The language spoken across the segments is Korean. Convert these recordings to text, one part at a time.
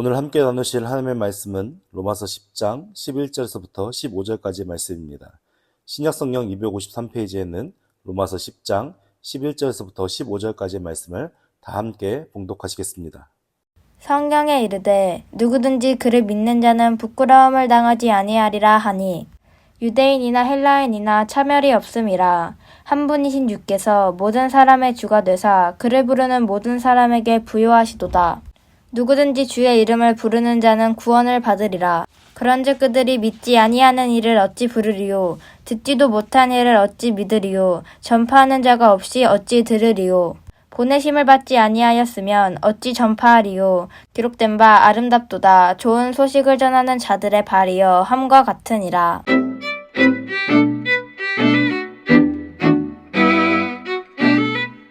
오늘 함께 나누실 하나님의 말씀은 로마서 10장 11절에서부터 15절까지의 말씀입니다. 신약성경 253페이지에는 로마서 10장 11절에서부터 15절까지의 말씀을 다 함께 봉독하시겠습니다. 성경에 이르되 누구든지 그를 믿는 자는 부끄러움을 당하지 아니하리라 하니 유대인이나 헬라인이나 차별이 없음이라. 한 분이신 주께서 모든 사람의 주가 되사 그를 부르는 모든 사람에게 부요하시도다. 누구든지 주의 이름을 부르는 자는 구원을 받으리라. 그런즉 그들이 믿지 아니하는 이를 어찌 부르리요? 듣지도 못한 이를 어찌 믿으리요? 전파하는 자가 없이 어찌 들으리요? 보내심을 받지 아니하였으면 어찌 전파하리요? 기록된 바 아름답도다. 좋은 소식을 전하는 자들의 발이여 함과 같으니라.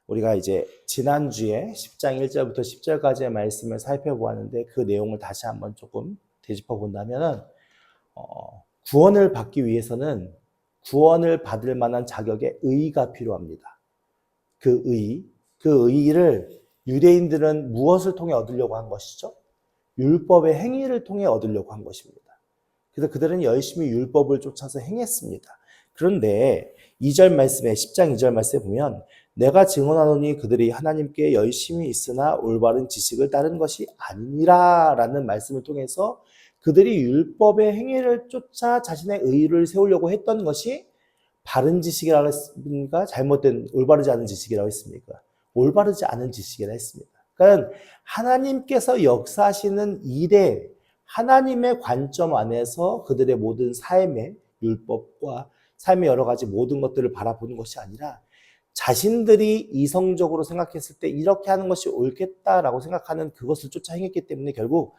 우리가 이제 지난주에 10장 1절부터 10절까지의 말씀을 살펴보았는데 그 내용을 다시 한번 조금 되짚어 본다면은 구원을 받기 위해서는 구원을 받을 만한 자격의 의의가 필요합니다. 그 의의를 유대인들은 무엇을 통해 얻으려고 한 것이죠? 율법의 행위를 통해 얻으려고 한 것입니다. 그래서 그들은 열심히 율법을 쫓아서 행했습니다. 그런데 2절 말씀에 10장 2절 말씀에 보면 내가 증언하노니 그들이 하나님께 열심히 있으나 올바른 지식을 따른 것이 아니니라 라는 말씀을 통해서 그들이 율법의 행위를 쫓아 자신의 의의를 세우려고 했던 것이 바른 지식이라고 했습니까? 잘못된 올바르지 않은 지식이라고 했습니까? 올바르지 않은 지식이라 했습니다. 그러니까 하나님께서 역사하시는 일에 하나님의 관점 안에서 그들의 모든 삶의 율법과 삶의 여러 가지 모든 것들을 바라보는 것이 아니라 자신들이 이성적으로 생각했을 때 이렇게 하는 것이 옳겠다라고 생각하는 그것을 쫓아 행했기 때문에 결국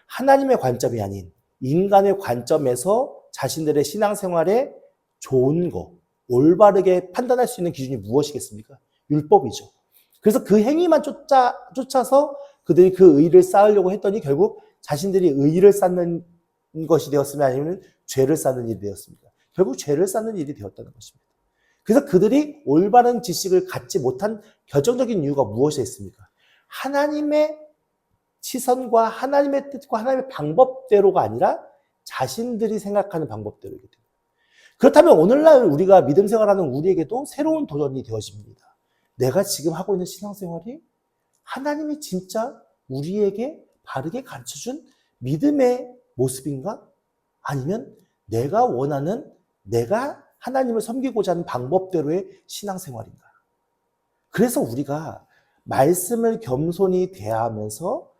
하나님의 관점이 아닌 인간의 관점에서 자신들의 신앙생활에 좋은 거, 올바르게 판단할 수 있는 기준이 무엇이겠습니까? 율법이죠. 그래서 그 행위만 쫓아서 그들이 그 의의를 쌓으려고 했더니 결국 자신들이 의의를 쌓는 것이 되었으면 아니면 죄를 쌓는 일이 되었습니다. 결국 죄를 쌓는 일이 되었다는 것입니다. 그래서 그들이 올바른 지식을 갖지 못한 결정적인 이유가 무엇이었습니까? 하나님의 시선과 하나님의 뜻과 하나님의 방법대로가 아니라 자신들이 생각하는 방법대로이기 때문에. 그렇다면 오늘날 우리가 믿음 생활하는 우리에게도 새로운 도전이 되어집니다. 내가 지금 하고 있는 신앙생활이 하나님이 진짜 우리에게 바르게 가르쳐준 믿음의 모습인가? 아니면 내가 원하는 내가 하나님을 섬기고자 하는 방법대로의 신앙생활인가? 그래서 우리가 말씀을 겸손히 대하면서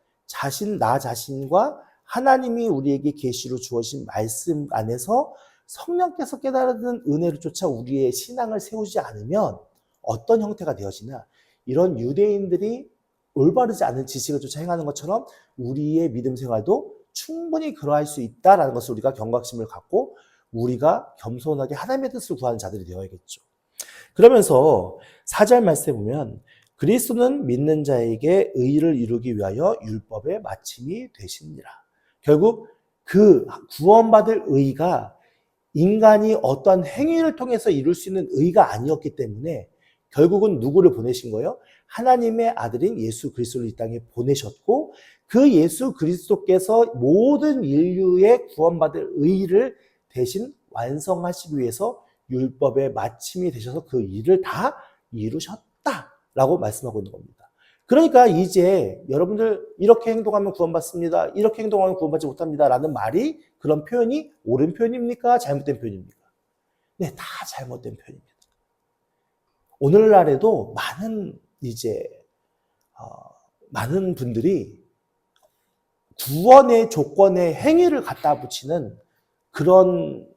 나 자신과 하나님이 우리에게 계시로 주어진 말씀 안에서 성령께서 깨달은 은혜를 쫓아 우리의 신앙을 세우지 않으면 어떤 형태가 되어지나 이런 유대인들이 올바르지 않은 지식을 쫓아 행하는 것처럼 우리의 믿음 생활도 충분히 그러할 수 있다라는 것을 우리가 경각심을 갖고 우리가 겸손하게 하나님의 뜻을 구하는 자들이 되어야겠죠. 그러면서 4절 말씀에 보면 그리스도는 믿는 자에게 의를 이루기 위하여 율법의 마침이 되시니라. 결국 그 구원받을 의가 인간이 어떠한 행위를 통해서 이룰 수 있는 의가 아니었기 때문에 결국은 누구를 보내신 거예요? 하나님의 아들인 예수 그리스도를 이 땅에 보내셨고 그 예수 그리스도께서 모든 인류의 구원받을 의를 대신 완성하시기 위해서 율법의 마침이 되셔서 그 일을 다 이루셨다라고 말씀하고 있는 겁니다. 그러니까 이제 여러분들 이렇게 행동하면 구원받습니다. 이렇게 행동하면 구원받지 못합니다. 라는 말이 그런 표현이 옳은 표현입니까? 잘못된 표현입니까? 네, 다 잘못된 표현입니다. 오늘날에도 많은 분들이 구원의 조건에 행위를 갖다 붙이는 그런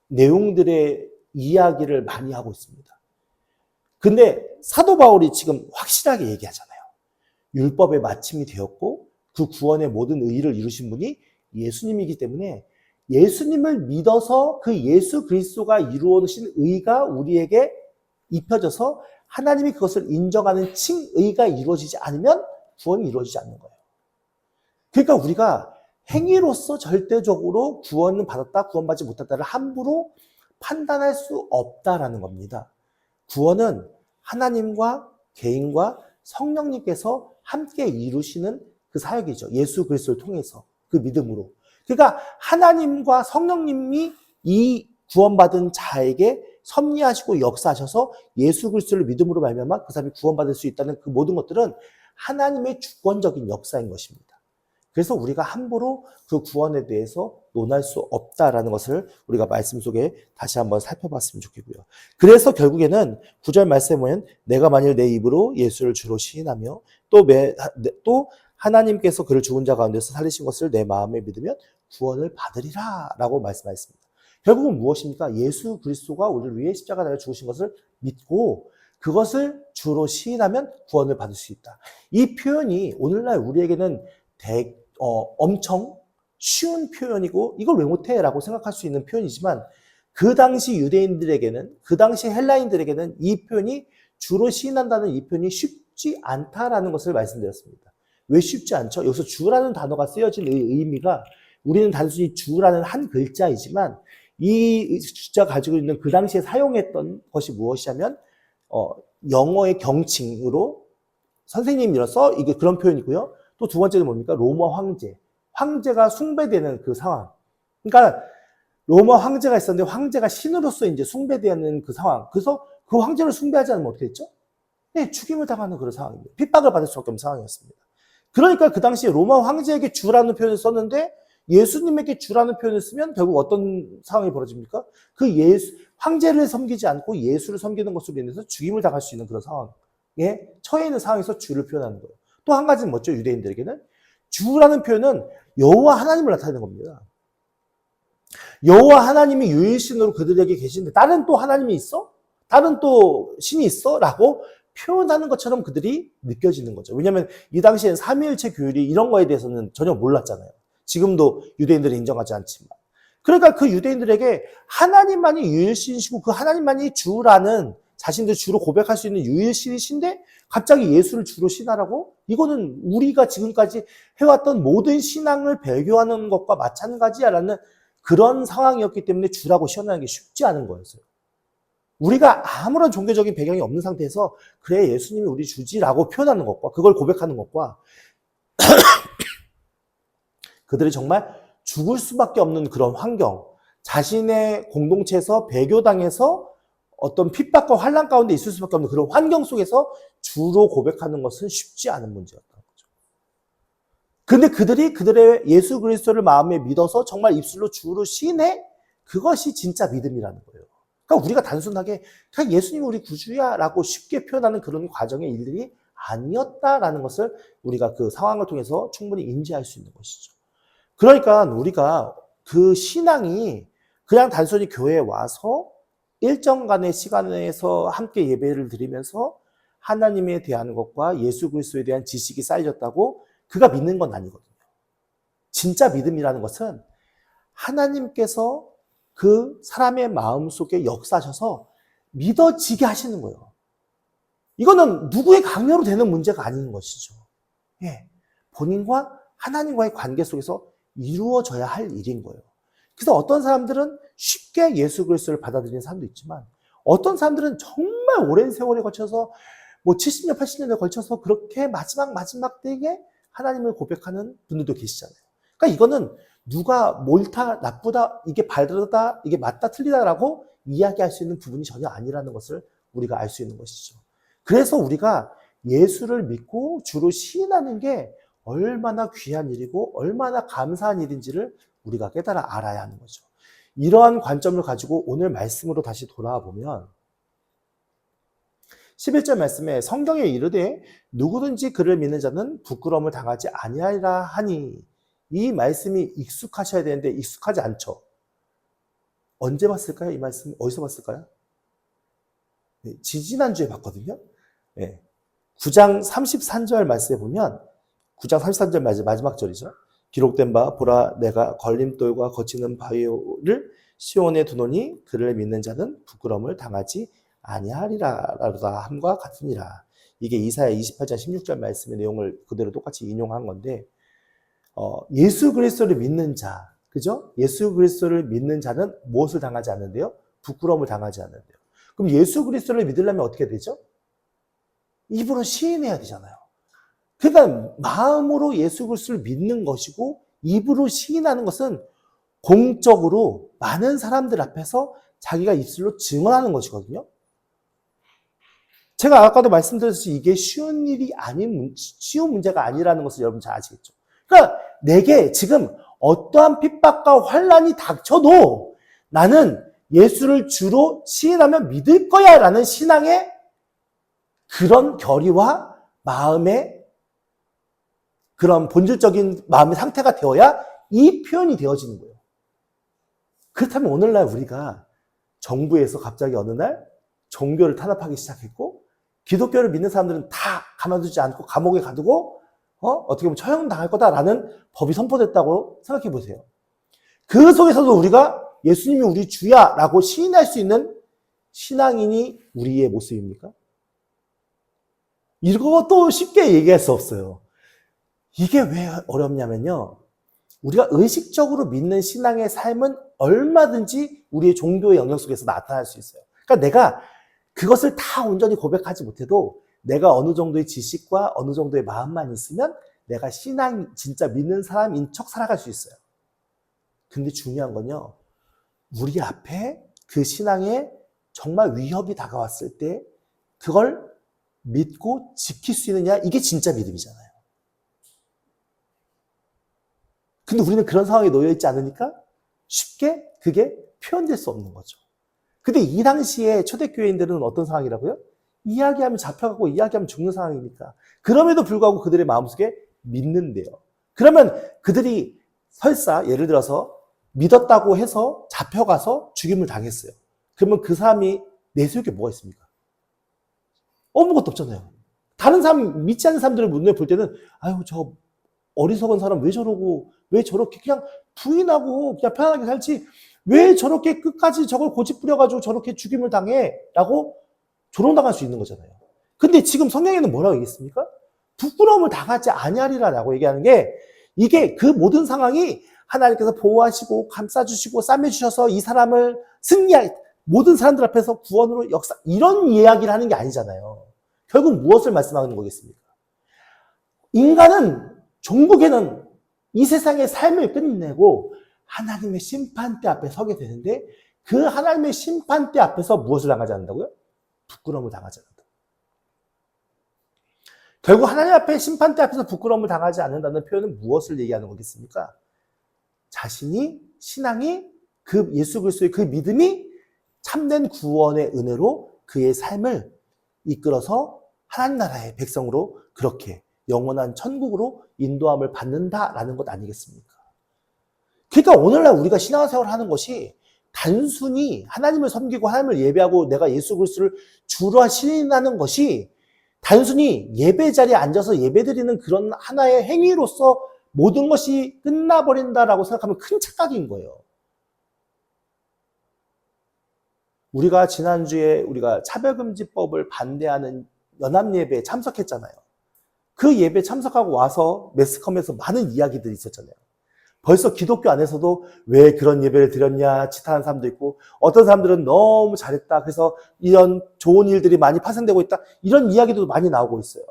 내용들의 이야기를 많이 하고 있습니다. 근데 사도 바울이 지금 확실하게 얘기하잖아요. 율법의 마침이 되었고 그 구원의 모든 의의를 이루신 분이 예수님이기 때문에 예수님을 믿어서 그 예수 그리스도가 이루어 놓으신 의의가 우리에게 입혀져서 하나님이 그것을 인정하는 칭의가 이루어지지 않으면 구원이 이루어지지 않는 거예요. 그러니까 우리가 행위로서 절대적으로 구원은 받았다, 구원받지 못했다를 함부로 판단할 수 없다라는 겁니다. 구원은 하나님과 개인과 성령님께서 함께 이루시는 그 사역이죠. 예수 그리스도를 통해서 그 믿음으로. 그러니까 하나님과 성령님이 이 구원받은 자에게 섭리하시고 역사하셔서 예수 그리스도를 믿음으로 말미암아 그 사람이 구원받을 수 있다는 그 모든 것들은 하나님의 주권적인 역사인 것입니다. 그래서 우리가 함부로 그 구원에 대해서 논할 수 없다라는 것을 우리가 말씀 속에 다시 한번 살펴봤으면 좋겠고요. 그래서 결국에는 9절 말씀에 보면 내가 만일 내 입으로 예수를 주로 시인하며 또 하나님께서 그를 죽은 자 가운데서 살리신 것을 내 마음에 믿으면 구원을 받으리라 라고 말씀하셨습니다. 결국은 무엇입니까? 예수 그리스도가 우리를 위해 십자가에 달려 죽으신 것을 믿고 그것을 주로 시인하면 구원을 받을 수 있다. 이 표현이 오늘날 우리에게는 엄청 쉬운 표현이고 이걸 왜 못해? 라고 생각할 수 있는 표현이지만 그 당시 유대인들에게는 그 당시 헬라인들에게는 이 표현이 주로 시인한다는 이 표현이 쉽지 않다라는 것을 말씀드렸습니다. 왜 쉽지 않죠? 여기서 주라는 단어가 쓰여진 의미가 우리는 단순히 주라는 한 글자이지만 이 숫자 가지고 있는 그 당시에 사용했던 것이 무엇이냐면 영어의 경칭으로 선생님이라서 이게 그런 표현이고요. 또 두 번째는 뭡니까? 로마 황제. 황제가 숭배되는 그 상황. 그러니까 로마 황제가 있었는데 황제가 신으로서 이제 숭배되는 그 상황. 그래서 그 황제를 숭배하지 않으면 어떻게 됐죠? 네, 죽임을 당하는 그런 상황입니다. 핍박을 받을 수밖에 없는 상황이었습니다. 그러니까 그 당시에 로마 황제에게 주라는 표현을 썼는데 예수님에게 주라는 표현을 쓰면 결국 어떤 상황이 벌어집니까? 그 황제를 섬기지 않고 예수를 섬기는 것으로 인해서 죽임을 당할 수 있는 그런 상황에 처해 있는 상황에서 주를 표현하는 거예요. 또 한 가지는 뭐죠? 유대인들에게는 주라는 표현은 여호와 하나님을 나타내는 겁니다. 여호와 하나님이 유일신으로 그들에게 계시는데 다른 또 하나님이 있어? 다른 또 신이 있어? 라고 표현하는 것처럼 그들이 느껴지는 거죠. 왜냐하면 이 당시에는 삼위일체 교율이 이런 거에 대해서는 전혀 몰랐잖아요. 지금도 유대인들이 인정하지 않지만. 그러니까 그 유대인들에게 하나님만이 유일신이시고 그 하나님만이 주라는 자신들 주로 고백할 수 있는 유일신이신데 갑자기 예수를 주로 신하라고? 이거는 우리가 지금까지 해왔던 모든 신앙을 배교하는 것과 마찬가지야라는 그런 상황이었기 때문에 주라고 시연하는 게 쉽지 않은 거였어요. 우리가 아무런 종교적인 배경이 없는 상태에서 그래 예수님이 우리 주지라고 표현하는 것과 그걸 고백하는 것과 그들이 정말 죽을 수밖에 없는 그런 환경, 자신의 공동체에서 배교당해서 어떤 핍박과 환난 가운데 있을 수밖에 없는 그런 환경 속에서 주로 고백하는 것은 쉽지 않은 문제였다는 거죠. 근데 그들이 그들의 예수 그리스도를 마음에 믿어서 정말 입술로 주로 시인해? 그것이 진짜 믿음이라는 거예요. 그러니까 우리가 단순하게 그냥 예수님이 우리 구주야 라고 쉽게 표현하는 그런 과정의 일들이 아니었다라는 것을 우리가 그 상황을 통해서 충분히 인지할 수 있는 것이죠. 그러니까 우리가 그 신앙이 그냥 단순히 교회에 와서 일정간의 시간에서 함께 예배를 드리면서 하나님에 대한 것과 예수 그리스도에 대한 지식이 쌓여졌다고 그가 믿는 건 아니거든요. 진짜 믿음이라는 것은 하나님께서 그 사람의 마음속에 역사하셔서 믿어지게 하시는 거예요. 이거는 누구의 강요로 되는 문제가 아닌 것이죠. 예, 본인과 하나님과의 관계 속에서 이루어져야 할 일인 거예요. 그래서 어떤 사람들은 쉽게 예수 그리스도를 받아들이는 사람도 있지만 어떤 사람들은 정말 오랜 세월에 걸쳐서 70년, 80년에 걸쳐서 그렇게 마지막 때에 하나님을 고백하는 분들도 계시잖아요. 그러니까 이거는 누가 옳다, 나쁘다, 이게 바르다, 이게 맞다, 틀리다라고 이야기할 수 있는 부분이 전혀 아니라는 것을 우리가 알 수 있는 것이죠. 그래서 우리가 예수를 믿고 주로 시인하는 게 얼마나 귀한 일이고 얼마나 감사한 일인지를 우리가 깨달아 알아야 하는 거죠. 이러한 관점을 가지고 오늘 말씀으로 다시 돌아와 보면 11절 말씀에 성경에 이르되 누구든지 그를 믿는 자는 부끄러움을 당하지 아니하리라 하니 이 말씀이 익숙하셔야 되는데 익숙하지 않죠. 언제 봤을까요? 이 말씀 어디서 봤을까요? 네, 지지난주에 봤거든요. 네, 9장 33절 말씀에 보면 9장 33절 마지막 절이죠. 기록된 바 보라 내가 걸림돌과 거치는 바위를 시온에 두노니 그를 믿는 자는 부끄러움을 당하지 아니하리라라다 함과 같으니라. 이게 이사야 28장 16절 말씀의 내용을 그대로 똑같이 인용한 건데 예수 그리스도를 믿는 자, 그죠? 예수 그리스도를 믿는 자는 무엇을 당하지 않는데요? 부끄러움을 당하지 않는데요. 그럼 예수 그리스도를 믿으려면 어떻게 되죠? 입으로 시인해야 되잖아요. 그러니까 마음으로 예수 그리스도를 믿는 것이고 입으로 시인하는 것은 공적으로 많은 사람들 앞에서 자기가 입술로 증언하는 것이거든요. 제가 아까도 말씀드렸듯이 이게 쉬운 일이 아닌, 쉬운 문제가 아니라는 것을 여러분 잘 아시겠죠. 그러니까 내게 지금 어떠한 핍박과 환란이 닥쳐도 나는 예수를 주로 시인하면 믿을 거야 라는 신앙의 그런 결의와 마음의 그런 본질적인 마음의 상태가 되어야 이 표현이 되어지는 거예요. 그렇다면 오늘날 우리가 정부에서 갑자기 어느 날 종교를 탄압하기 시작했고 기독교를 믿는 사람들은 다 가만두지 않고 감옥에 가두고 어떻게 보면 처형당할 거다라는 법이 선포됐다고 생각해 보세요. 그 속에서도 우리가 예수님이 우리 주야 라고 시인할 수 있는 신앙인이 우리의 모습입니까? 이것도 쉽게 얘기할 수 없어요. 이게 왜 어렵냐면요. 우리가 의식적으로 믿는 신앙의 삶은 얼마든지 우리의 종교의 영역 속에서 나타날 수 있어요. 그러니까 내가 그것을 다 온전히 고백하지 못해도 내가 어느 정도의 지식과 어느 정도의 마음만 있으면 내가 신앙 진짜 믿는 사람인 척 살아갈 수 있어요. 근데 중요한 건요. 우리 앞에 그 신앙에 정말 위협이 다가왔을 때 그걸 믿고 지킬 수 있느냐? 이게 진짜 믿음이잖아요. 근데 우리는 그런 상황에 놓여 있지 않으니까 쉽게 그게 표현될 수 없는 거죠. 근데 이 당시에 초대교회인들은 어떤 상황이라고요? 이야기하면 잡혀가고 이야기하면 죽는 상황이니까. 그럼에도 불구하고 그들의 마음속에 믿는데요. 그러면 그들이 설사 예를 들어서 믿었다고 해서 잡혀가서 죽임을 당했어요. 그러면 그 사람이 내세울 게 뭐가 있습니까? 아무것도 없잖아요. 다른 사람, 믿지 않는 사람들을 눈에 볼 때는 아유 저 어리석은 사람 왜 저러고 왜 저렇게 그냥 부인하고 그냥 편안하게 살지 왜 저렇게 끝까지 저걸 고집부려가지고 저렇게 죽임을 당해? 라고 조롱당할 수 있는 거잖아요. 근데 지금 성경에는 뭐라고 얘기했습니까? 부끄러움을 당하지 아니하리라 라고 얘기하는 게 이게 그 모든 상황이 하나님께서 보호하시고 감싸주시고 싸매주셔서 이 사람을 모든 사람들 앞에서 구원으로 역사 이런 이야기를 하는 게 아니잖아요. 결국 무엇을 말씀하는 거겠습니까? 인간은 종국에는 이 세상의 삶을 끝내고 하나님의 심판대 앞에 서게 되는데 그 하나님의 심판대 앞에서 무엇을 당하지 않는다고요? 부끄러움을 당하지 않는다. 결국 하나님 앞에 심판대 앞에서 부끄러움을 당하지 않는다는 표현은 무엇을 얘기하는 거겠습니까? 자신이 신앙이 그 예수 그리스도의 그 믿음이 참된 구원의 은혜로 그의 삶을 이끌어서 하나님 나라의 백성으로 그렇게 영원한 천국으로 인도함을 받는다라는 것 아니겠습니까? 그러니까 오늘날 우리가 신앙생활을 하는 것이 단순히 하나님을 섬기고 하나님을 예배하고 내가 예수 그리스도를 주로 신인하는 것이 단순히 예배 자리에 앉아서 예배드리는 그런 하나의 행위로서 모든 것이 끝나버린다라고 생각하면 큰 착각인 거예요. 우리가 지난주에 우리가 차별금지법을 반대하는 연합예배에 참석했잖아요. 그 예배 참석하고 와서 매스컴에서 많은 이야기들이 있었잖아요. 벌써 기독교 안에서도 왜 그런 예배를 드렸냐 치타하는 사람도 있고 어떤 사람들은 너무 잘했다. 그래서 이런 좋은 일들이 많이 파생되고 있다. 이런 이야기도 많이 나오고 있어요.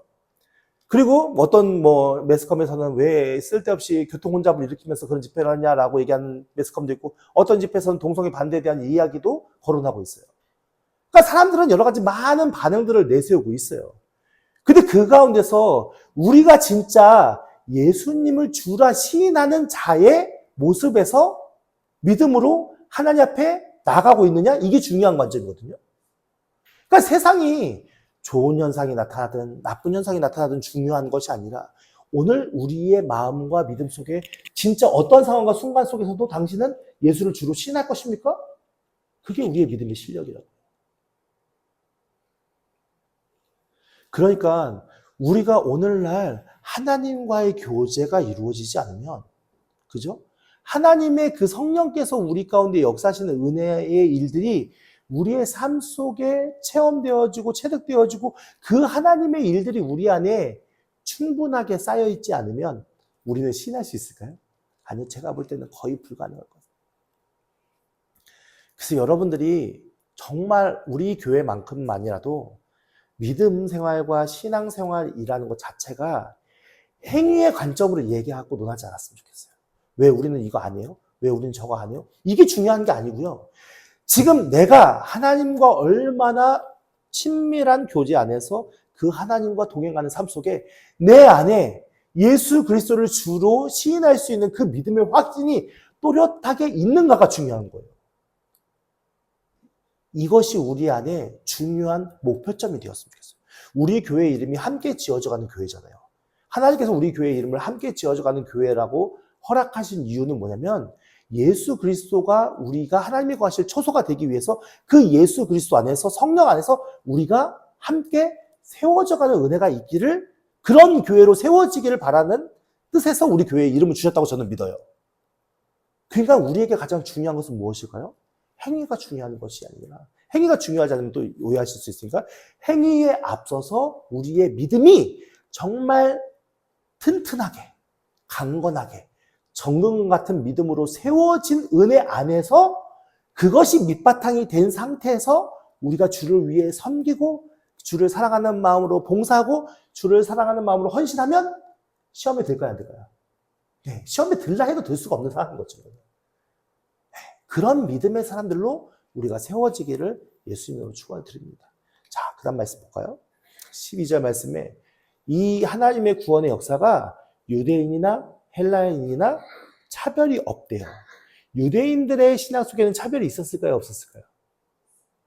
그리고 어떤 매스컴에서는 왜 쓸데없이 교통혼잡을 일으키면서 그런 집회를 하냐라고 얘기하는 매스컴도 있고 어떤 집회에서는 동성애 반대에 대한 이야기도 거론하고 있어요. 그러니까 사람들은 여러 가지 많은 반응들을 내세우고 있어요. 근데 그 가운데서 우리가 진짜 예수님을 주라 시인하는 자의 모습에서 믿음으로 하나님 앞에 나가고 있느냐? 이게 중요한 관점이거든요. 그러니까 세상이 좋은 현상이 나타나든 나쁜 현상이 나타나든 중요한 것이 아니라 오늘 우리의 마음과 믿음 속에 진짜 어떤 상황과 순간 속에서도 당신은 예수를 주로 시인할 것입니까? 그게 우리의 믿음의 실력이라고. 그러니까 우리가 오늘날 하나님과의 교제가 이루어지지 않으면, 그죠? 하나님의 그 성령께서 우리 가운데 역사하시는 은혜의 일들이 우리의 삶 속에 체험되어지고 체득되어지고 그 하나님의 일들이 우리 안에 충분하게 쌓여있지 않으면 우리는 신할 수 있을까요? 아니요, 제가 볼 때는 거의 불가능할 것 같아요. 그래서 여러분들이 정말 우리 교회만큼만이라도 믿음 생활과 신앙 생활이라는 것 자체가 행위의 관점으로 얘기하고 논하지 않았으면 좋겠어요. 왜 우리는 이거 안 해요? 왜 우리는 저거 안 해요? 이게 중요한 게 아니고요. 지금 내가 하나님과 얼마나 친밀한 교제 안에서 그 하나님과 동행하는 삶 속에 내 안에 예수 그리스도를 주로 시인할 수 있는 그 믿음의 확신이 또렷하게 있는가가 중요한 거예요. 이것이 우리 안에 중요한 목표점이 되었으면 좋겠어요. 우리 교회 이름이 함께 지어져가는 교회잖아요. 하나님께서 우리 교회 이름을 함께 지어져가는 교회라고 허락하신 이유는 뭐냐면 예수 그리스도가 우리가 하나님이 거하실 초소가 되기 위해서 그 예수 그리스도 안에서 성령 안에서 우리가 함께 세워져가는 은혜가 있기를 그런 교회로 세워지기를 바라는 뜻에서 우리 교회에 이름을 주셨다고 저는 믿어요. 그러니까 우리에게 가장 중요한 것은 무엇일까요? 행위가 중요한 것이 아니라 행위가 중요하지 않으면 또 오해하실 수 있으니까 행위에 앞서서 우리의 믿음이 정말 튼튼하게 강건하게 정금 같은 믿음으로 세워진 은혜 안에서 그것이 밑바탕이 된 상태에서 우리가 주를 위해 섬기고 주를 사랑하는 마음으로 봉사하고 주를 사랑하는 마음으로 헌신하면 시험에 들까요, 안 들까요? 네, 시험에 들라 해도 들 수가 없는 상황인 거죠. 네, 그런 믿음의 사람들로 우리가 세워지기를 예수님으로 축원드립니다. 자, 그 다음 말씀 볼까요? 12절 말씀에 이 하나님의 구원의 역사가 유대인이나 헬라인이나 차별이 없대요. 유대인들의 신앙 속에는 차별이 있었을까요? 없었을까요?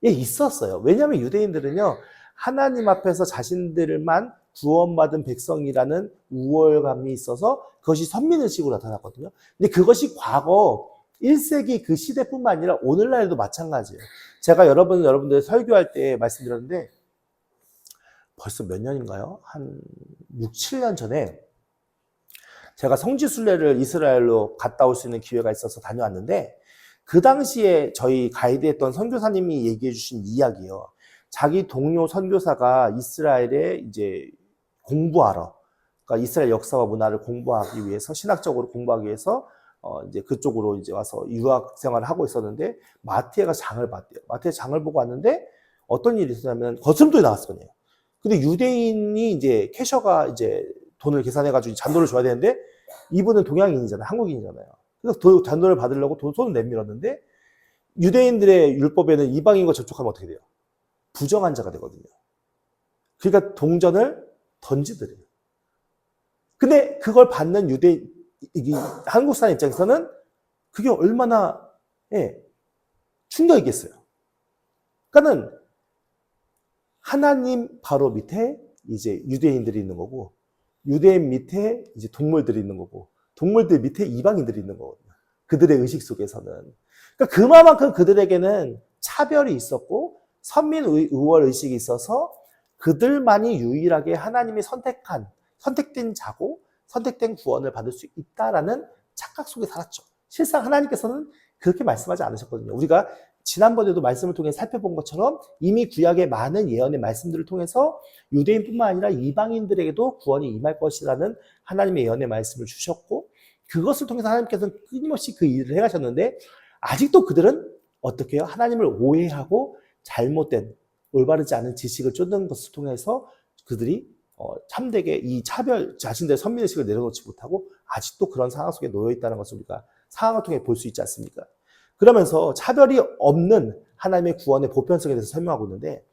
예, 있었어요. 왜냐하면 유대인들은요, 하나님 앞에서 자신들만 구원받은 백성이라는 우월감이 있어서 그것이 선민의식으로 나타났거든요. 근데 그것이 과거 1세기 그 시대뿐만 아니라 오늘날에도 마찬가지예요. 제가 여러분들 설교할 때 말씀드렸는데 벌써 몇 년인가요? 한 6, 7년 전에 제가 성지순례를 이스라엘로 갔다 올 수 있는 기회가 있어서 다녀왔는데 그 당시에 저희 가이드했던 선교사님이 얘기해 주신 이야기요. 자기 동료 선교사가 이스라엘에 이제 공부하러, 그러니까 이스라엘 역사와 문화를 공부하기 위해서, 신학적으로 공부하기 위해서 이제 그쪽으로 이제 와서 유학 생활을 하고 있었는데 마트에 가서 장을 봤대요. 마트에 장을 보고 왔는데 어떤 일이 있었냐면 거스름돈이 나왔거든요. 근데 유대인이 이제 캐셔가 이제 돈을 계산해가지고 잔돈을 줘야 되는데 이분은 동양인이잖아요. 한국인이잖아요. 그래서 잔돈을 받으려고 손을 내밀었는데 유대인들의 율법에는 이방인과 접촉하면 어떻게 돼요? 부정한 자가 되거든요. 그러니까 동전을 던지더래요. 근데 그걸 받는 한국 사람 입장에서는 그게 얼마나 충격이겠어요. 그러니까는 하나님 바로 밑에 이제 유대인들이 있는 거고 유대인 밑에 이제 동물들이 있는 거고 동물들 밑에 이방인들이 있는 거거든요. 그들의 의식 속에서는. 그러니까 그만큼 그들에게는 차별이 있었고 선민의월 의식이 있어서 그들만이 유일하게 하나님이 선택된 자고 선택된 구원을 받을 수 있다라는 착각 속에 살았죠. 실상 하나님께서는 그렇게 말씀하지 않으셨거든요. 우리가 지난번에도 말씀을 통해 살펴본 것처럼 이미 구약의 많은 예언의 말씀들을 통해서 유대인뿐만 아니라 이방인들에게도 구원이 임할 것이라는 하나님의 예언의 말씀을 주셨고 그것을 통해서 하나님께서는 끊임없이 그 일을 해가셨는데 아직도 그들은 어떻게 해요? 하나님을 오해하고 잘못된 올바르지 않은 지식을 쫓는 것을 통해서 그들이 참되게 이 자신들의 선민의식을 내려놓지 못하고 아직도 그런 상황 속에 놓여 있다는 것을 우리가 상황을 통해 볼 수 있지 않습니까? 그러면서 차별이 없는 하나님의 구원의 보편성에 대해서 설명하고 있는데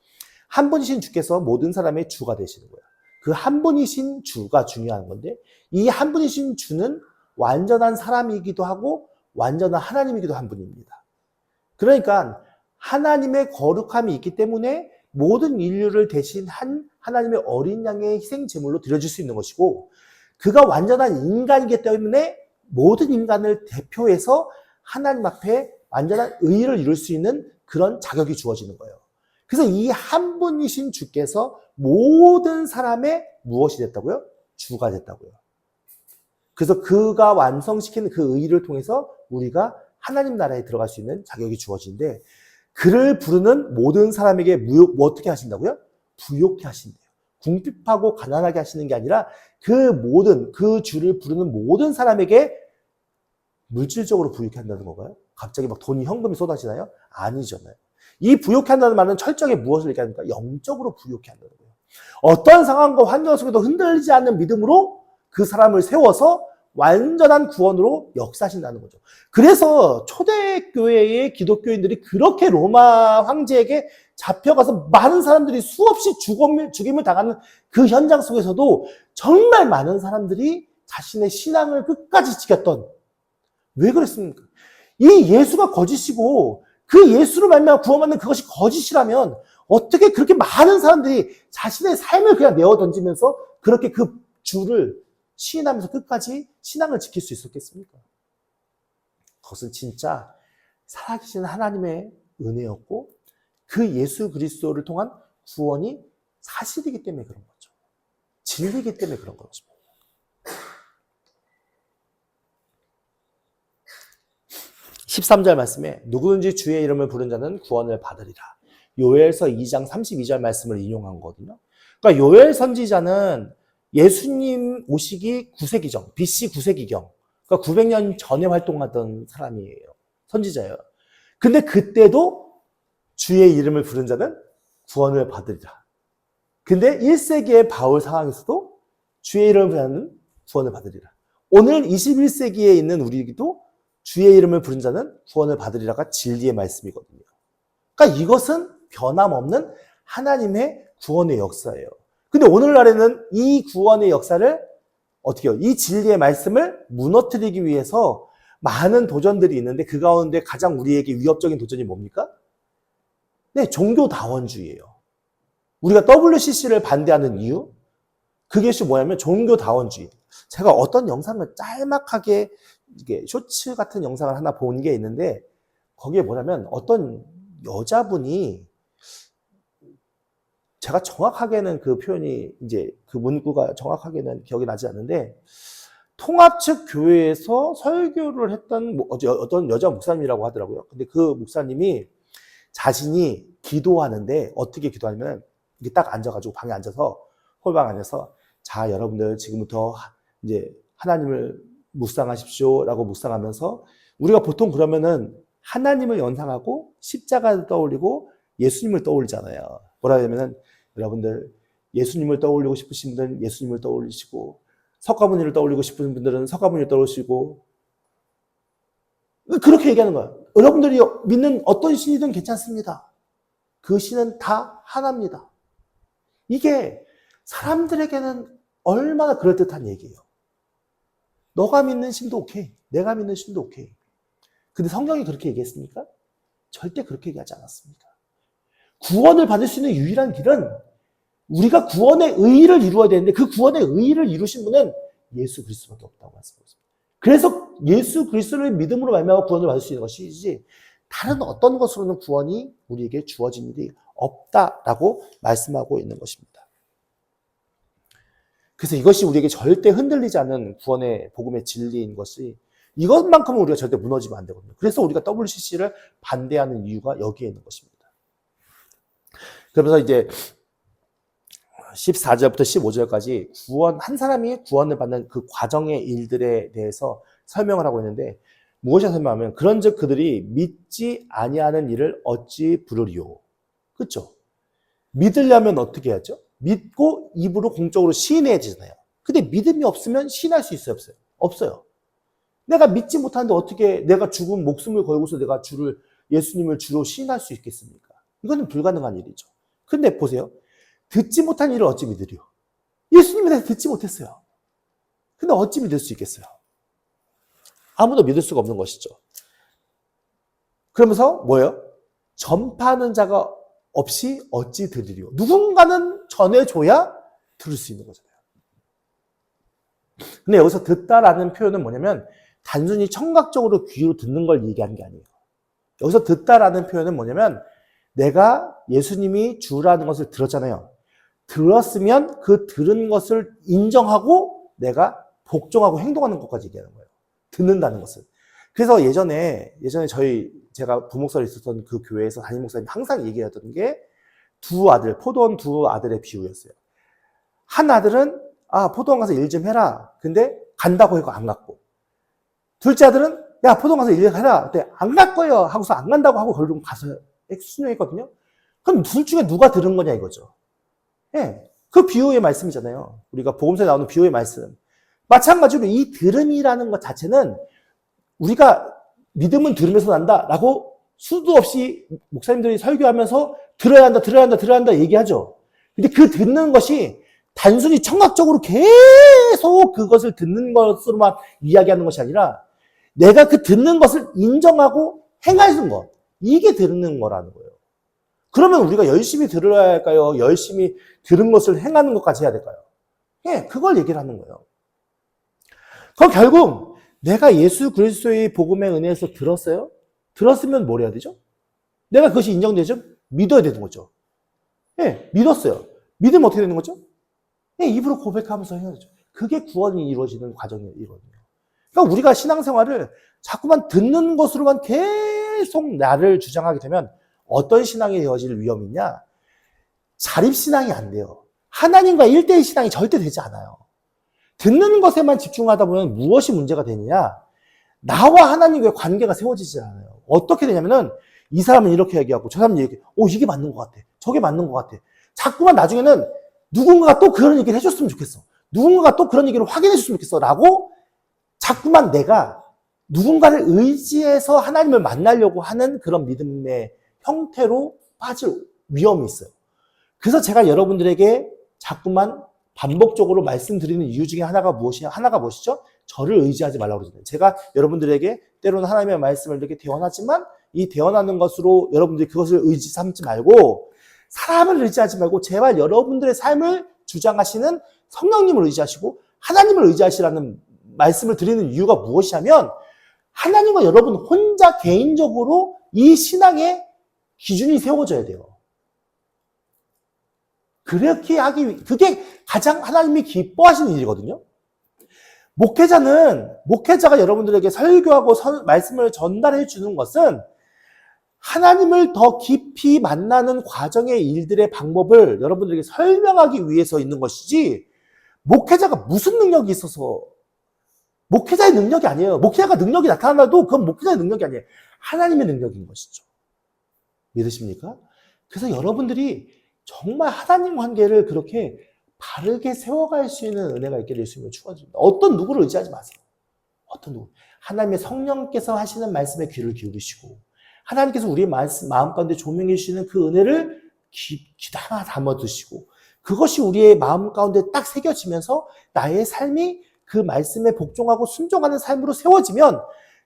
한 분이신 주께서 모든 사람의 주가 되시는 거예요. 그 한 분이신 주가 중요한 건데 이 한 분이신 주는 완전한 사람이기도 하고 완전한 하나님이기도 한 분입니다. 그러니까 하나님의 거룩함이 있기 때문에 모든 인류를 대신한 하나님의 어린 양의 희생 제물로 드려질 수 있는 것이고 그가 완전한 인간이기 때문에 모든 인간을 대표해서 하나님 앞에 완전한 의를 이룰 수 있는 그런 자격이 주어지는 거예요. 그래서 이 한 분이신 주께서 모든 사람의 무엇이 됐다고요? 주가 됐다고요. 그래서 그가 완성시키는 그 의를 통해서 우리가 하나님 나라에 들어갈 수 있는 자격이 주어지는데 그를 부르는 모든 사람에게 어떻게 하신다고요? 부욕해 하신대요. 궁핍하고 가난하게 하시는 게 아니라 그 주를 부르는 모든 사람에게 물질적으로 부욕해 한다는 건가요? 갑자기 막 돈이 현금이 쏟아지나요? 아니잖아요. 이 부욕해 한다는 말은 철저하게 무엇을 얘기합니까? 영적으로 부욕해 한다는 거예요. 어떤 상황과 환경 속에도 흔들리지 않는 믿음으로 그 사람을 세워서 완전한 구원으로 역사하신다는 거죠. 그래서 초대교회의 기독교인들이 그렇게 로마 황제에게 잡혀가서 많은 사람들이 수없이 죽임을 당하는 그 현장 속에서도 정말 많은 사람들이 자신의 신앙을 끝까지 지켰던, 왜 그랬습니까? 이 예수가 거짓이고 그 예수로 말미암아 구원받는 그것이 거짓이라면 어떻게 그렇게 많은 사람들이 자신의 삶을 그냥 내어 던지면서 그렇게 그 주를 시인하면서 끝까지 신앙을 지킬 수 있었겠습니까? 그것은 진짜 살아계신 하나님의 은혜였고 그 예수 그리스도를 통한 구원이 사실이기 때문에 그런 거죠. 진리이기 때문에 그런 거죠. 13절 말씀에 누구든지 주의 이름을 부른 자는 구원을 받으리라. 요엘서 2장 32절 말씀을 인용한 거거든요. 그러니까 요엘 선지자는 예수님 오시기 9세기경, BC 9세기경, 그러니까 900년 전에 활동하던 사람이에요. 선지자예요. 근데 그때도 주의 이름을 부른 자는 구원을 받으리라. 근데 1세기의 바울 상황에서도 주의 이름을 부른 자는 구원을 받으리라. 오늘 21세기에 있는 우리도 주의 이름을 부른 자는 구원을 받으리라가 진리의 말씀이거든요. 그러니까 이것은 변함없는 하나님의 구원의 역사예요. 근데 오늘날에는 이 구원의 역사를 어떻게 해요? 이 진리의 말씀을 무너뜨리기 위해서 많은 도전들이 있는데 그 가운데 가장 우리에게 위협적인 도전이 뭡니까? 네, 종교다원주의예요. 우리가 WCC를 반대하는 이유? 그것이 뭐냐면 종교다원주의. 제가 어떤 영상을 짤막하게 이게 쇼츠 같은 영상을 하나 본 게 있는데 거기에 뭐냐면 어떤 여자분이 제가 정확하게는 그 표현이 이제 그 문구가 정확하게는 기억이 나지 않는데 통합 측 교회에서 설교를 했던 어떤 여자 목사님이라고 하더라고요. 근데 그 목사님이 자신이 기도하는데 어떻게 기도하냐면 이게 딱 앉아가지고 방에 앉아서 홀방 안에서 자 여러분들 지금부터 이제 하나님을 묵상하십시오라고 묵상하면서 우리가 보통 그러면은 하나님을 연상하고 십자가를 떠올리고 예수님을 떠올리잖아요. 뭐라 하냐면은 여러분들 예수님을 떠올리고 싶으신 분들은 예수님을 떠올리시고 석가모니를 떠올리고 싶은 분들은 석가모니를 떠올리시고 그렇게 얘기하는 거야. 여러분들이 믿는 어떤 신이든 괜찮습니다. 그 신은 다 하나입니다. 이게 사람들에게는 얼마나 그럴듯한 얘기예요. 너가 믿는 신도 오케이. 내가 믿는 신도 오케이. 근데 성경이 그렇게 얘기했습니까? 절대 그렇게 얘기하지 않았습니다. 구원을 받을 수 있는 유일한 길은 우리가 구원의 의의를 이루어야 되는데 그 구원의 의의를 이루신 분은 예수 그리스도밖에 없다고 말씀하셨습니다. 그래서 예수 그리스도를 믿음으로 말미암아 구원을 받을 수 있는 것이지 다른 어떤 것으로는 구원이 우리에게 주어진 일이 없다라고 말씀하고 있는 것입니다. 그래서 이것이 우리에게 절대 흔들리지 않는 구원의 복음의 진리인 것이 이것만큼은 우리가 절대 무너지면 안 되거든요. 그래서 우리가 WCC를 반대하는 이유가 여기에 있는 것입니다. 그러면서 이제 14절부터 15절까지 한 사람이 구원을 받는 그 과정의 일들에 대해서 설명을 하고 있는데 무엇이 설명하면 그런즉 그들이 믿지 아니하는 일을 어찌 부르리요. 그렇죠? 믿으려면 어떻게 하죠? 믿고 입으로 공적으로 시인해야 되잖아요. 근데 믿음이 없으면 시인할 수 있어요? 없어요? 없어요. 내가 믿지 못하는데 어떻게 내가 죽은 목숨을 걸고서 내가 예수님을 주로 시인할 수 있겠습니까? 이거는 불가능한 일이죠. 근데 보세요. 듣지 못한 일을 어찌 믿으리요? 예수님에 대해서 듣지 못했어요. 근데 어찌 믿을 수 있겠어요? 아무도 믿을 수가 없는 것이죠. 그러면서 뭐예요? 전파하는 자가 없이 어찌 들으리요? 누군가는 전해줘야 들을 수 있는 거잖아요. 근데 여기서 듣다라는 표현은 뭐냐면 단순히 청각적으로 귀로 듣는 걸 얘기하는 게 아니에요. 여기서 듣다라는 표현은 뭐냐면 내가 예수님이 주라는 것을 들었잖아요. 들었으면 그 들은 것을 인정하고 내가 복종하고 행동하는 것까지 얘기하는 거예요. 듣는다는 것을. 그래서 예전에 제가 부목사로 있었던 그 교회에서 담임 목사님이 항상 얘기하던 게 포도원 두 아들의 비유였어요. 한 아들은 포도원 가서 일 좀 해라. 근데 간다고 해서 안 갔고. 둘째 아들은 야 포도원 가서 일 좀 해라. 근데 안 갈 거예요. 하고서 안 간다고 하고 결국 가서 순종했거든요. 그럼 둘 중에 누가 들은 거냐 이거죠. 예, 그 비유의 말씀이잖아요. 우리가 복음서에 나오는 비유의 말씀. 마찬가지로 이 들음이라는 것 자체는 우리가 믿음은 들으면서 난다라고 수도 없이 목사님들이 설교하면서 들어야 한다, 들어야 한다, 들어야 한다 얘기하죠. 근데 그 듣는 것이 단순히 청각적으로 계속 그것을 듣는 것으로만 이야기하는 것이 아니라 내가 그 듣는 것을 인정하고 행하는 것. 이게 듣는 거라는 거예요. 그러면 우리가 열심히 들어야 할까요? 열심히 들은 것을 행하는 것까지 해야 될까요? 예, 그걸 얘기를 하는 거예요. 그럼 결국 내가 예수 그리스도의 복음의 은혜에서 들었어요? 들었으면 뭘 해야 되죠? 내가 그것이 인정되죠? 믿어야 되는 거죠. 예, 믿었어요. 믿으면 어떻게 되는 거죠? 예, 입으로 고백하면서 해야 되죠. 그게 구원이 이루어지는 과정이거든요. 그러니까 우리가 신앙생활을 자꾸만 듣는 것으로만 계속 나를 주장하게 되면 어떤 신앙이 되어질 위험이 있냐? 자립신앙이 안 돼요. 하나님과 1대1 신앙이 절대 되지 않아요. 듣는 것에만 집중하다 보면 무엇이 문제가 되느냐? 나와 하나님과의 관계가 세워지지 않아요. 어떻게 되냐면은 이 사람은 이렇게 얘기하고 저 사람은 이렇게 이게 맞는 것 같아. 저게 맞는 것 같아. 자꾸만 나중에는 누군가가 또 그런 얘기를 해줬으면 좋겠어. 누군가가 또 그런 얘기를 확인해 줬으면 좋겠어. 라고 자꾸만 내가 누군가를 의지해서 하나님을 만나려고 하는 그런 믿음의 형태로 빠질 위험이 있어요. 그래서 제가 여러분들에게 자꾸만 반복적으로 말씀드리는 이유 중에 하나가 무엇이죠? 저를 의지하지 말라고 그러잖아요. 제가 여러분들에게 때로는 하나님의 말씀을 이렇게 대언하지만 이 대언하는 것으로 여러분들이 그것을 의지 삼지 말고 사람을 의지하지 말고 제발 여러분들의 삶을 주장하시는 성령님을 의지하시고 하나님을 의지하시라는 말씀을 드리는 이유가 무엇이냐면 하나님과 여러분 혼자 개인적으로 이 신앙의 기준이 세워져야 돼요. 그렇게 그게 가장 하나님이 기뻐하시는 일이거든요. 목회자가 여러분들에게 설교하고 말씀을 전달해 주는 것은 하나님을 더 깊이 만나는 과정의 일들의 방법을 여러분들에게 설명하기 위해서 있는 것이지 목회자가 무슨 능력이 있어서 목회자의 능력이 아니에요. 목회자가 능력이 나타나도 그건 목회자의 능력이 아니에요. 하나님의 능력인 것이죠. 믿으십니까? 그래서 여러분들이 정말 하나님 관계를 그렇게 바르게 세워갈 수 있는 은혜가 있기를 예수님을 축원드립니다. 어떤 누구를 의지하지 마세요. 어떤 누구. 하나님의 성령께서 하시는 말씀에 귀를 기울이시고 하나님께서 우리의 마음 가운데 조명해 주시는 그 은혜를 귀담아 담아 두시고 그것이 우리의 마음 가운데 딱 새겨지면서 나의 삶이 그 말씀에 복종하고 순종하는 삶으로 세워지면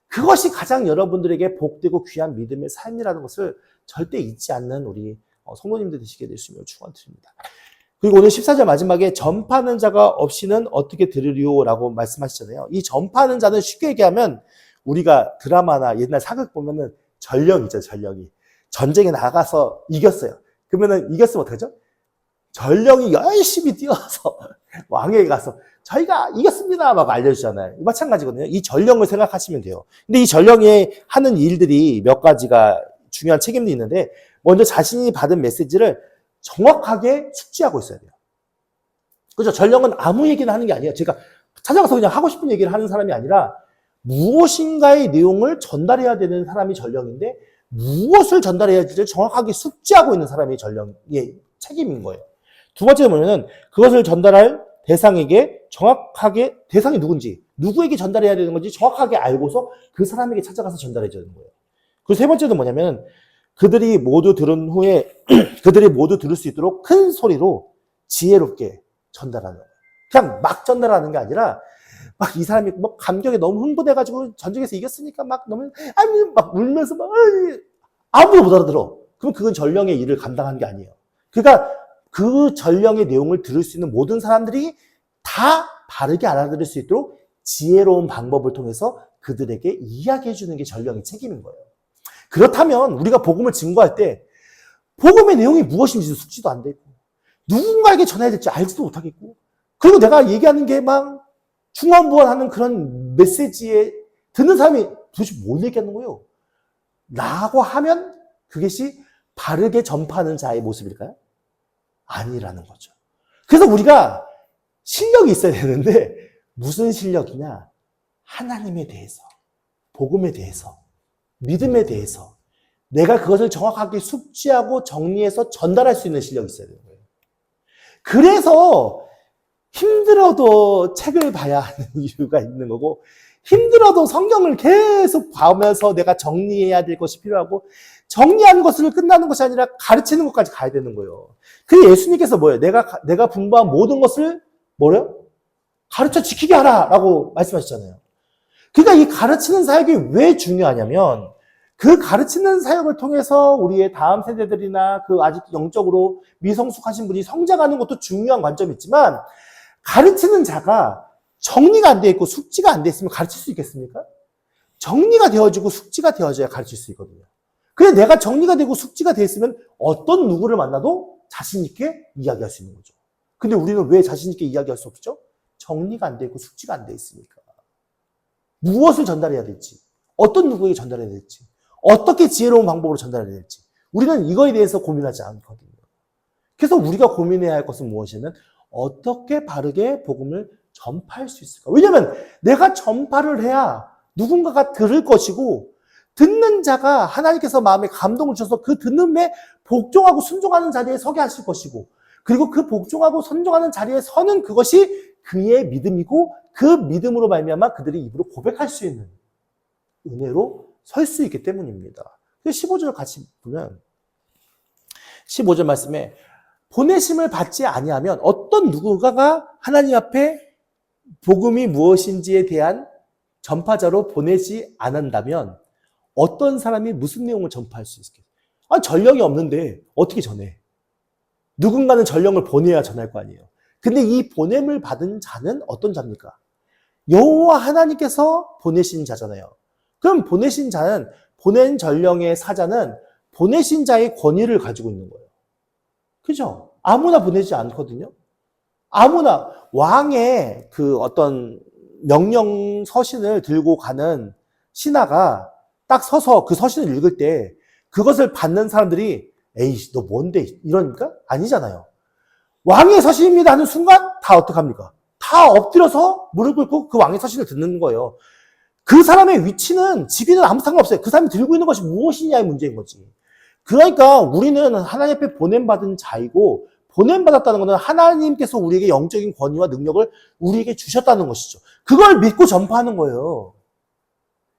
그것이 가장 여러분들에게 복되고 귀한 믿음의 삶이라는 것을 절대 잊지 않는 우리 성도님들 되시게 되시면 축원드립니다. 그리고 오늘 14절 마지막에 전파하는 자가 없이는 어떻게 들으리오라고 말씀하시잖아요. 이 전파하는 자는 쉽게 얘기하면 우리가 드라마나 옛날 사극 보면은 전령이죠, 전령이. 전쟁에 나가서 이겼어요. 그러면은 이겼으면 어떡하죠? 전령이 열심히 뛰어서 왕에게 가서 저희가 이겼습니다 막 알려주잖아요. 마찬가지거든요. 이 전령을 생각하시면 돼요. 근데 이 전령이 하는 일들이 몇 가지가 중요한 책임도 있는데 먼저 자신이 받은 메시지를 정확하게 숙지하고 있어야 돼요. 그죠? 전령은 아무 얘기나 하는 게 아니에요. 제가 찾아가서 그냥 하고 싶은 얘기를 하는 사람이 아니라 무엇인가의 내용을 전달해야 되는 사람이 전령인데 무엇을 전달해야 할지를 정확하게 숙지하고 있는 사람이 전령의 책임인 거예요. 두 번째는 뭐냐면 그것을 전달할 대상에게 정확하게 대상이 누군지 누구에게 전달해야 되는 건지 정확하게 알고서 그 사람에게 찾아가서 전달해 주는 거예요. 그리고 세 번째는 뭐냐면 그들이 모두 들은 후에 그들이 모두 들을 수 있도록 큰 소리로 지혜롭게 전달하는 거예요. 그냥 막 전달하는 게 아니라 막 이 사람이 뭐 감격에 너무 흥분해가지고 전쟁에서 이겼으니까 막 너무 막 울면서 막 아무도 못 알아들어. 그럼 그건 전령의 일을 감당한 게 아니에요. 그러니까 그 전령의 내용을 들을 수 있는 모든 사람들이 다 바르게 알아들을 수 있도록 지혜로운 방법을 통해서 그들에게 이야기해 주는 게 전령의 책임인 거예요. 그렇다면 우리가 복음을 증거할 때 복음의 내용이 무엇인지 숙지도 안 되고 누군가에게 전해야 될지 알지도 못하겠고 그리고 내가 얘기하는 게 막 중언부언하는 그런 메시지에 듣는 사람이 도대체 뭘 얘기하는 거예요? 라고 하면 그것이 바르게 전파하는 자의 모습일까요? 아니라는 거죠. 그래서 우리가 실력이 있어야 되는데 무슨 실력이냐? 하나님에 대해서, 복음에 대해서, 믿음에 대해서 내가 그것을 정확하게 숙지하고 정리해서 전달할 수 있는 실력이 있어야 되는 거예요. 그래서 힘들어도 책을 봐야 하는 이유가 있는 거고, 힘들어도 성경을 계속 보면서 내가 정리해야 될 것이 필요하고, 정리하는 것으로 끝나는 것이 아니라 가르치는 것까지 가야 되는 거예요. 그 예수님께서 뭐예요? 내가 분부한 모든 것을 뭐래요? 가르쳐 지키게 하라라고 말씀하셨잖아요. 그러니까 이 가르치는 사역이 왜 중요하냐면, 그 가르치는 사역을 통해서 우리의 다음 세대들이나 그 아직 영적으로 미성숙하신 분이 성장하는 것도 중요한 관점이 있지만, 가르치는 자가 정리가 안 돼 있고 숙지가 안 돼 있으면 가르칠 수 있겠습니까? 정리가 되어지고 숙지가 되어져야 가르칠 수 있거든요. 그래, 내가 정리가 되고 숙지가 되어 있으면 어떤 누구를 만나도 자신 있게 이야기할 수 있는 거죠. 근데 우리는 왜 자신 있게 이야기할 수 없죠? 정리가 안 돼 있고 숙지가 안 돼 있으니까. 무엇을 전달해야 될지, 어떤 누구에게 전달해야 될지, 어떻게 지혜로운 방법으로 전달해야 될지, 우리는 이거에 대해서 고민하지 않거든요. 그래서 우리가 고민해야 할 것은 무엇이냐면, 어떻게 바르게 복음을 전파할 수 있을까? 왜냐면 내가 전파를 해야 누군가가 들을 것이고, 듣는 자가 하나님께서 마음에 감동을 주셔서 그 듣는에 복종하고 순종하는 자리에 서게 하실 것이고, 그리고 그 복종하고 순종하는 자리에 서는 그것이 그의 믿음이고, 그 믿음으로 말미암아 그들이 입으로 고백할 수 있는 은혜로 설 수 있기 때문입니다. 15절 같이 보면 15절 말씀에 보내심을 받지 아니하면, 어떤 누군가가 하나님 앞에 복음이 무엇인지에 대한 전파자로 보내지 않는다면 어떤 사람이 무슨 내용을 전파할 수 있겠어요? 전령이 없는데 어떻게 전해? 누군가는 전령을 보내야 전할 거 아니에요. 근데 이 보냄을 받은 자는 어떤 자입니까? 여호와 하나님께서 보내신 자잖아요. 그럼 보내신 자는, 보낸 전령의 사자는 보내신 자의 권위를 가지고 있는 거예요. 그죠? 아무나 보내지 않거든요. 아무나 왕의 그 어떤 명령 서신을 들고 가는 신하가 딱 서서 그 서신을 읽을 때 그것을 받는 사람들이 에이 너 뭔데 이러니까? 아니잖아요. 왕의 서신입니다 하는 순간 다 어떡합니까? 다 엎드려서 무릎 꿇고 그 왕의 서신을 듣는 거예요. 그 사람의 위치는 직위는 아무 상관없어요. 그 사람이 들고 있는 것이 무엇이냐의 문제인 거지. 그러니까 우리는 하나님 앞에 보냄받은 자이고, 보냄받았다는 것은 하나님께서 우리에게 영적인 권위와 능력을 우리에게 주셨다는 것이죠. 그걸 믿고 전파하는 거예요.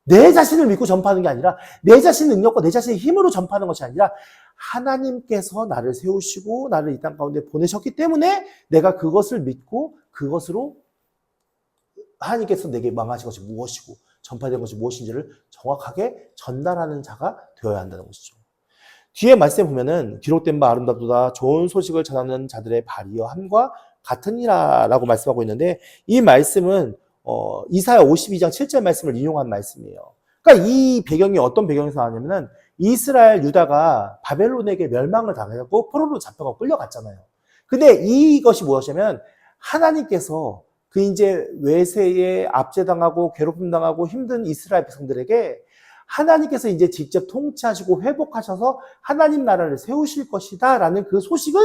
내 자신을 믿고 전파하는 게 아니라, 내 자신의 능력과 내 자신의 힘으로 전파하는 것이 아니라, 하나님께서 나를 세우시고 나를 이 땅 가운데 보내셨기 때문에 내가 그것을 믿고 그것으로 하나님께서 내게 망하신 것이 무엇이고 전파된 것이 무엇인지를 정확하게 전달하는 자가 되어야 한다는 것이죠. 뒤에 말씀에 보면은 기록된 바 아름답도다 좋은 소식을 전하는 자들의 발이여 함과 같으니라 라고 말씀하고 있는데, 이 말씀은 이사야 52장 7절 말씀을 인용한 말씀이에요. 그러니까 이 배경이 어떤 배경에서 나왔냐면은, 이스라엘 유다가 바벨론에게 멸망을 당해갖고 포로로 잡혀가 끌려갔잖아요. 근데 이것이 무엇이냐면, 하나님께서 그 이제 외세에 압제당하고 괴롭힘당하고 힘든 이스라엘 백성들에게 하나님께서 이제 직접 통치하시고 회복하셔서 하나님 나라를 세우실 것이다 라는 그 소식을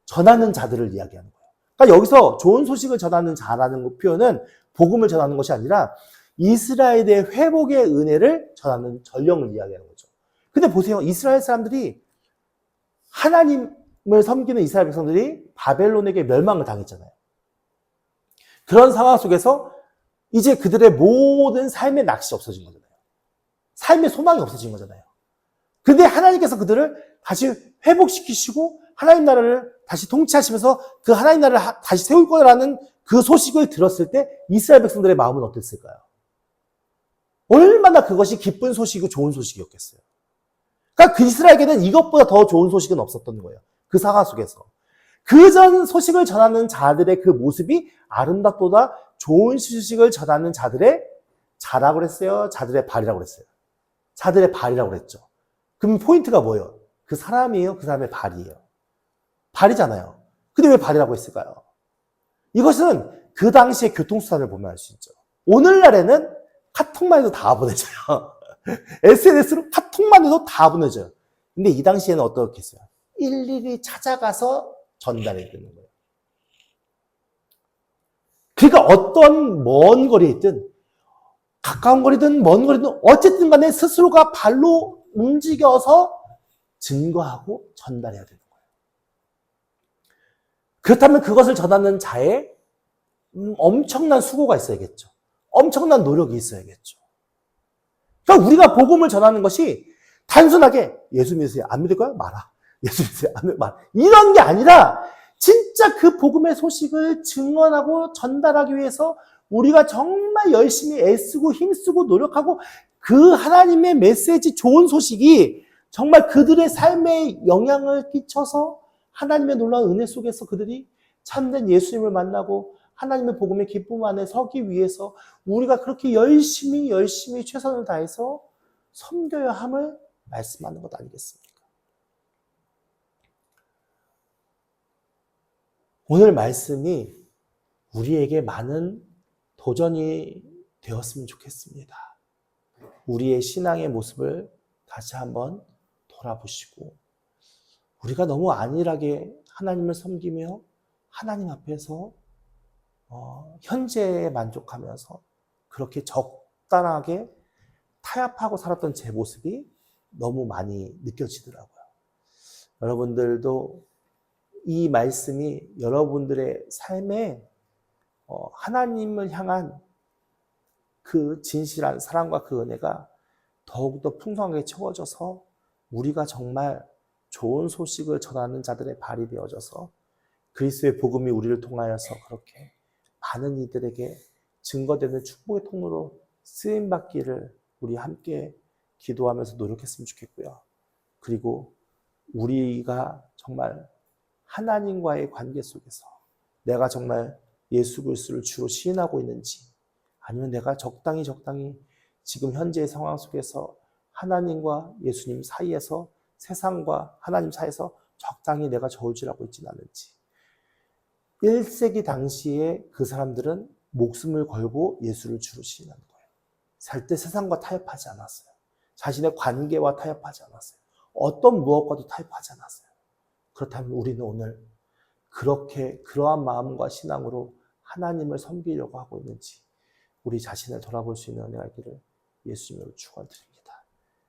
전하는 자들을 이야기하는 거예요. 그러니까 여기서 좋은 소식을 전하는 자라는 표현은 복음을 전하는 것이 아니라 이스라엘의 회복의 은혜를 전하는 전령을 이야기하는 거죠. 근데 보세요. 이스라엘 사람들이, 하나님을 섬기는 이스라엘 백성들이 바벨론에게 멸망을 당했잖아요. 그런 상황 속에서 이제 그들의 모든 삶의 낚시 없어진 거잖아요. 삶의 소망이 없어진 거잖아요. 근데 하나님께서 그들을 다시 회복시키시고 하나님 나라를 다시 통치하시면서 그 하나님 나라를 다시 세울 거라는 그 소식을 들었을 때 이스라엘 백성들의 마음은 어땠을까요? 얼마나 그것이 기쁜 소식이고 좋은 소식이었겠어요. 그러니까 그 이스라엘에게는 이것보다 더 좋은 소식은 없었던 거예요. 그 상황 속에서. 그 전 소식을 전하는 자들의 그 모습이 아름답도다 좋은 소식을 전하는 자들의 자라고 그랬어요? 자들의 발이라고 그랬어요? 자들의 발이라고 그랬죠. 그럼 포인트가 뭐예요? 그 사람이에요? 그 사람의 발이에요? 발이잖아요. 근데 왜 발이라고 했을까요? 이것은 그 당시의 교통수단을 보면 알 수 있죠. 오늘날에는 카톡만 해도 다 보내줘요. SNS로 카톡만 해도 다 보내줘요. 근데 이 당시에는 어떻겠어요? 일일이 찾아가서 전달해 드리는 거예요. 그러니까 어떤 먼 거리에 있든 가까운 거리든 먼 거리든 어쨌든 간에 스스로가 발로 움직여서 증거하고 전달해야 되는 거예요. 그렇다면 그것을 전하는 자의 엄청난 수고가 있어야겠죠. 엄청난 노력이 있어야겠죠. 그러니까 우리가 복음을 전하는 것이 단순하게 예수 믿으세요. 안 믿을 거야? 말아. 예수 믿으세요. 안 믿을 거야? 말아. 이런 게 아니라 진짜 그 복음의 소식을 증언하고 전달하기 위해서 우리가 정말 열심히 애쓰고 힘쓰고 노력하고 그 하나님의 메시지 좋은 소식이 정말 그들의 삶에 영향을 끼쳐서 하나님의 놀라운 은혜 속에서 그들이 참된 예수님을 만나고 하나님의 복음의 기쁨 안에 서기 위해서 우리가 그렇게 열심히 최선을 다해서 섬겨야 함을 말씀하는 것 아니겠습니까? 오늘 말씀이 우리에게 많은 도전이 되었으면 좋겠습니다. 우리의 신앙의 모습을 다시 한번 돌아보시고 우리가 너무 안일하게 하나님을 섬기며 하나님 앞에서 현재에 만족하면서 그렇게 적당하게 타협하고 살았던 제 모습이 너무 많이 느껴지더라고요. 여러분들도 이 말씀이 여러분들의 삶에 하나님을 향한 그 진실한 사랑과 그 은혜가 더욱더 풍성하게 채워져서 우리가 정말 좋은 소식을 전하는 자들의 발이 되어져서 그리스도의 복음이 우리를 통하여서 그렇게 많은 이들에게 증거되는 축복의 통로로 쓰임받기를 우리 함께 기도하면서 노력했으면 좋겠고요. 그리고 우리가 정말 하나님과의 관계 속에서 내가 정말 예수 그리스도를 주로 시인하고 있는지 아니면 내가 적당히 지금 현재의 상황 속에서 하나님과 예수님 사이에서 세상과 하나님 사이에서 적당히 내가 저울질하고 있지는 않은지 1세기 당시에 그 사람들은 목숨을 걸고 예수를 주로 시인하는 거예요. 살 때 세상과 타협하지 않았어요. 자신의 관계와 타협하지 않았어요. 어떤 무엇과도 타협하지 않았어요. 그렇다면 우리는 오늘 그렇게 그러한 마음과 신앙으로 하나님을 섬기려고 하고 있는지 우리 자신을 돌아볼 수 있는 은혜가 있기를 예수님으로 축원드립니다.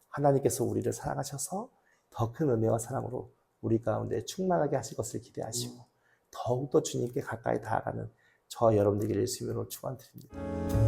하나님께서 우리를 사랑하셔서 더 큰 은혜와 사랑으로 우리 가운데 충만하게 하실 것을 기대하시고 더욱더 주님께 가까이 다가가는 저 여러분들에게 예수님으로 축원드립니다.